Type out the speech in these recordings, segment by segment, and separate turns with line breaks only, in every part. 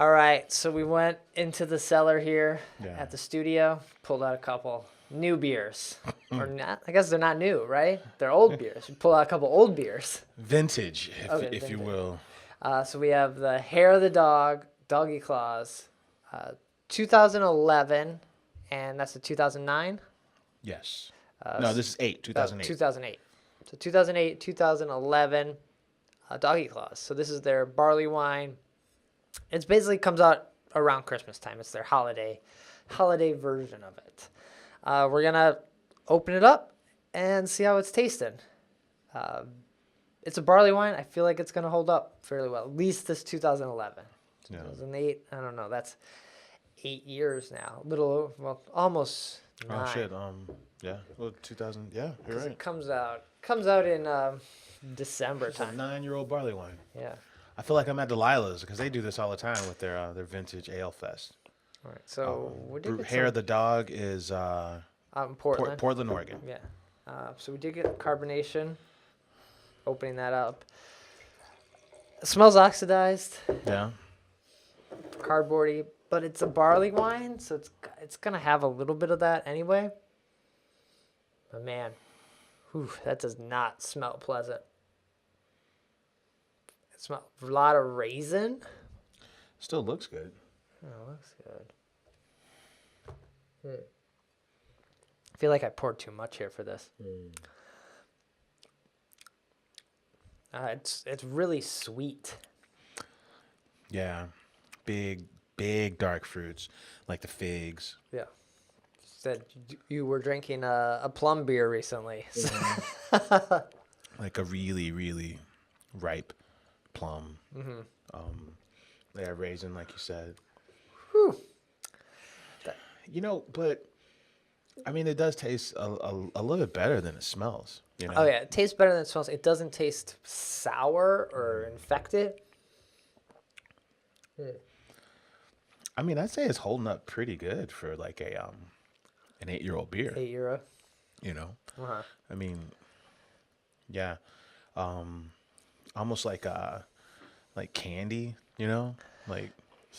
All right, so we went into the cellar here
Yeah.
at the studio, pulled out a couple new beers. Or not, I guess they're not new, right? They're old beers. We pulled out a couple old beers.
Vintage,
Okay,
if you
vintage.
will.
So we have the Hair of the Dog, Doggie Claws, 2011, and that's a 2009?
Yes. No, this is 2008.
2008. So 2008, 2011, Doggie Claws. So this is their barley wine. It basically comes out around Christmas time. It's their holiday version of it. We're gonna open it up and see how it's tasting. It's a barley wine. I feel like it's gonna hold up fairly well. At least this 2011.
Yeah.
2008. I don't know. That's 8 years now. Almost 9.
Oh shit. Yeah. Well, 2000. Yeah, you're
'Cause
right.
it comes out in December
It's a
time.
9-year-old barley wine.
Yeah.
I feel like I'm at Delilah's because they do this all the time with their vintage ale fest.
All right. So we did get
Hair of the Dog is
out in Portland.
Portland, Oregon.
Yeah. So we did get carbonation. Opening that up. It smells oxidized,
Yeah.
cardboardy, but it's a barley wine, so it's gonna have a little bit of that anyway. But man, that does not smell pleasant. It smells a lot of raisin.
Still looks good.
Oh, looks good. I feel like I poured too much here for this. It's really sweet.
Yeah. Big dark fruits like the figs.
Yeah. Said you were drinking a plum beer recently.
Like a really, really ripe plum. Yeah, raisin, like you said.
Whew.
But I mean, it does taste a little bit better than it smells.
Oh yeah, it tastes better than it smells. It doesn't taste sour or infected.
I mean, I'd say it's holding up pretty good for like an 8-year-old beer.
€8.
I mean, yeah, almost like candy. Like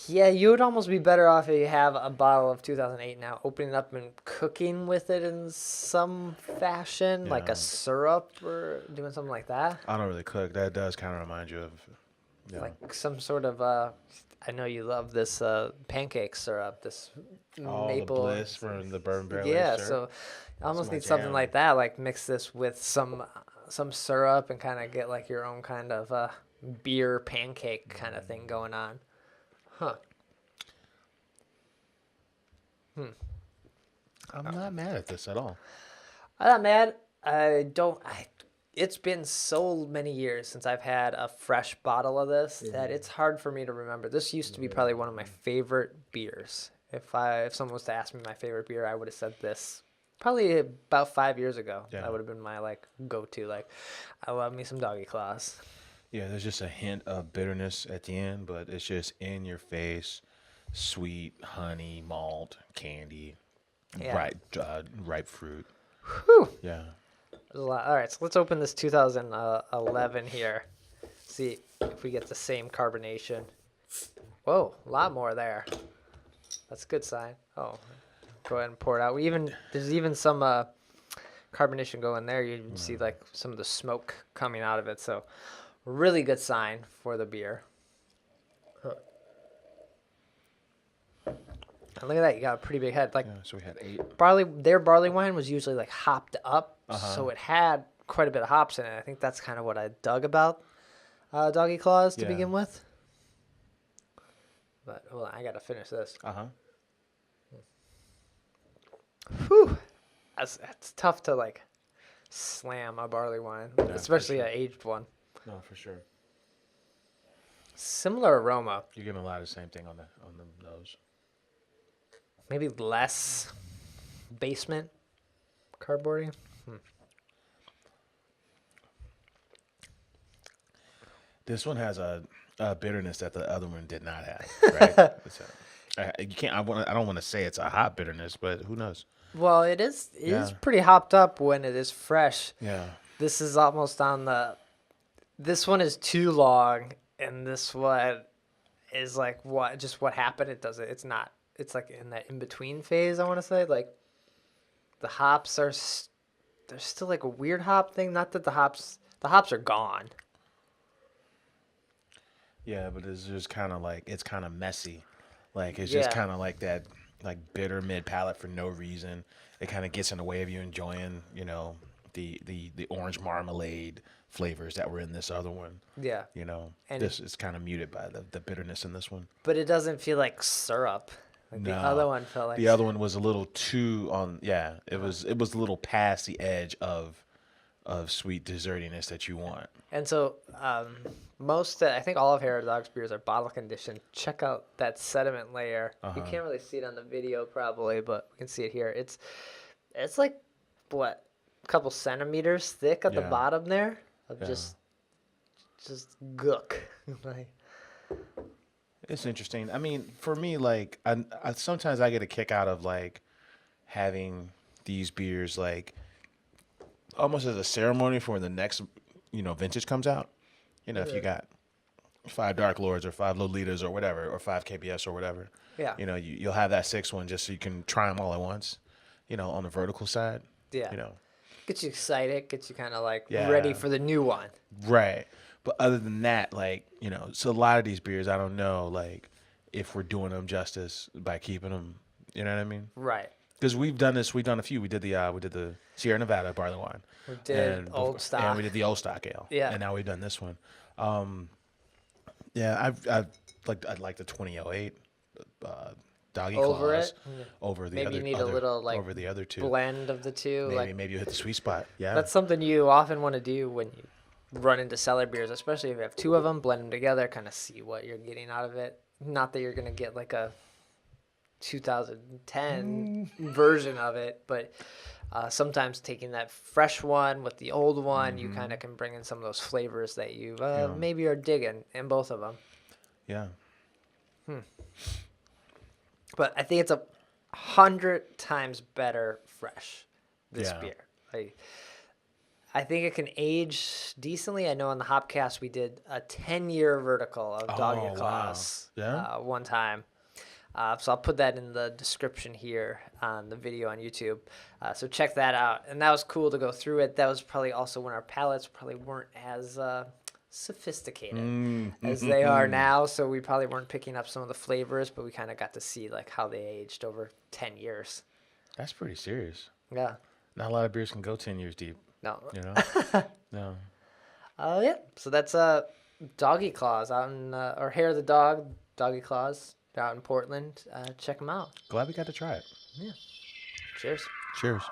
Yeah, you would almost be better off if you have a bottle of 2008 now, opening it up and cooking with it in some fashion, like
Yeah.
a syrup or doing something like that.
I don't really cook. That does kind of remind you of,
Like some sort of, I know you love this pancake syrup, this
all
maple.
the bliss from the bourbon barrel.
Yeah,
syrup.
so I almost
my
need something
jam.
like that, like mix this with some syrup and kind of get like your own kind of beer pancake kind of thing going on. Huh.
I'm not mad at this at all.
I'm not mad. It's been so many years since I've had a fresh bottle of this that it's hard for me to remember. This used to be probably one of my favorite beers. If someone was to ask me my favorite beer, I would have said this probably about 5 years ago.
Yeah.
That would have been my like go-to. Like, I love me some Doggie Claws.
Yeah, there's just a hint of bitterness at the end, but it's just in your face, sweet honey, malt, candy,
Yeah.
ripe fruit.
Whew.
Yeah.
There's a lot. All right, so let's open this 2011 here. See if we get the same carbonation. Whoa, a lot more there. That's a good sign. Oh, go ahead and pour it out. There's even some carbonation going there. You can see like some of the smoke coming out of it. So, really good sign for the beer. And look at that, you got a pretty big head. Like
Yeah. So we had 8.
their barley wine was usually like hopped up, so it had quite a bit of hops in it. I think that's kind of what I dug about Doggie Claws to
Yeah.
begin with. But hold on, I gotta finish this. Whew, that's tough to like slam a barley wine,
for
especially
sure.
an aged one.
No, for sure.
Similar aroma,
You're giving a lot of the same thing on the nose.
maybe less basement cardboardy.
This one has a bitterness that the other one did not have. Right? You can't. I don't want to say it's a hot bitterness, but who knows?
Well, it is
Yeah.
pretty hopped up when it is fresh.
Yeah.
This is almost on the. This one is too long, and this one is like what happened. It's not. It's like in that in between phase. I want to say like the hops are there's still like a weird hop thing. Not that the hops are gone.
Yeah, but it's just kind of like it's kind of messy. Like it's just kind of like that like bitter mid palate for no reason. It kind of gets in the way of you enjoying, the orange marmalade flavors that were in this other one.
Yeah. And
This is kind of muted by the bitterness in this one.
But it doesn't feel like syrup. Like the other one felt like
the other one was a little too on. Yeah, it was a little past the edge of sweet dessertiness that you want.
And so I think all of Hair of Dog's beers are bottle conditioned. Check out that sediment layer. You can't really see it on the video probably, but we can see it here. It's like what, a couple centimeters thick at the bottom there of just gook. Like,
it's interesting. I mean, for me, like I sometimes I get a kick out of like having these beers like almost as a ceremony for when the next vintage comes out. If you got 5 Dark Lords or 5 Lolitas or whatever, or 5 KBS or whatever.
Yeah.
You'll have that 6th one just so you can try them all at once. On the vertical side.
Yeah. Gets you excited. Gets you kind of like ready for the new one.
Right. But other than that, like so a lot of these beers, I don't know, like if we're doing them justice by keeping them. You know what I mean?
Right.
Because we've done this. We've done a few. We did the Sierra Nevada barley wine.
We did Old Stock.
And we did the Old Stock ale.
Yeah.
And now we've done this one. I'd like the 2008 Doggie
over
Claws
it.
over the
maybe
other.
you need a little like
over the other two.
blend of the two.
Maybe you hit the sweet spot. Yeah.
That's something you often want to do when you run into cellar beers, especially if you have 2 of them. Blend them together, kind of see what you're getting out of it. Not that you're gonna get like a 2010 version of it, but sometimes taking that fresh one with the old one, you kind of can bring in some of those flavors that you maybe are digging in both of them.
Yeah.
But I think it's 100 times better fresh, this beer. I think it can age decently. I know on the Hopcast we did a 10-year vertical of Doggie Claws one time. So I'll put that in the description here on the video on YouTube. So check that out. And that was cool to go through it. That was probably also when our palates probably weren't as sophisticated as they are now. So we probably weren't picking up some of the flavors, but we kind of got to see like how they aged over 10 years.
That's pretty serious.
Yeah.
Not a lot of beers can go 10 years deep.
No.
No.
Yeah. So that's Doggie Claws out in, or Hair of the Dog, Doggie Claws out in Portland. Check them out.
Glad we got to try it.
Yeah. Cheers.
Cheers.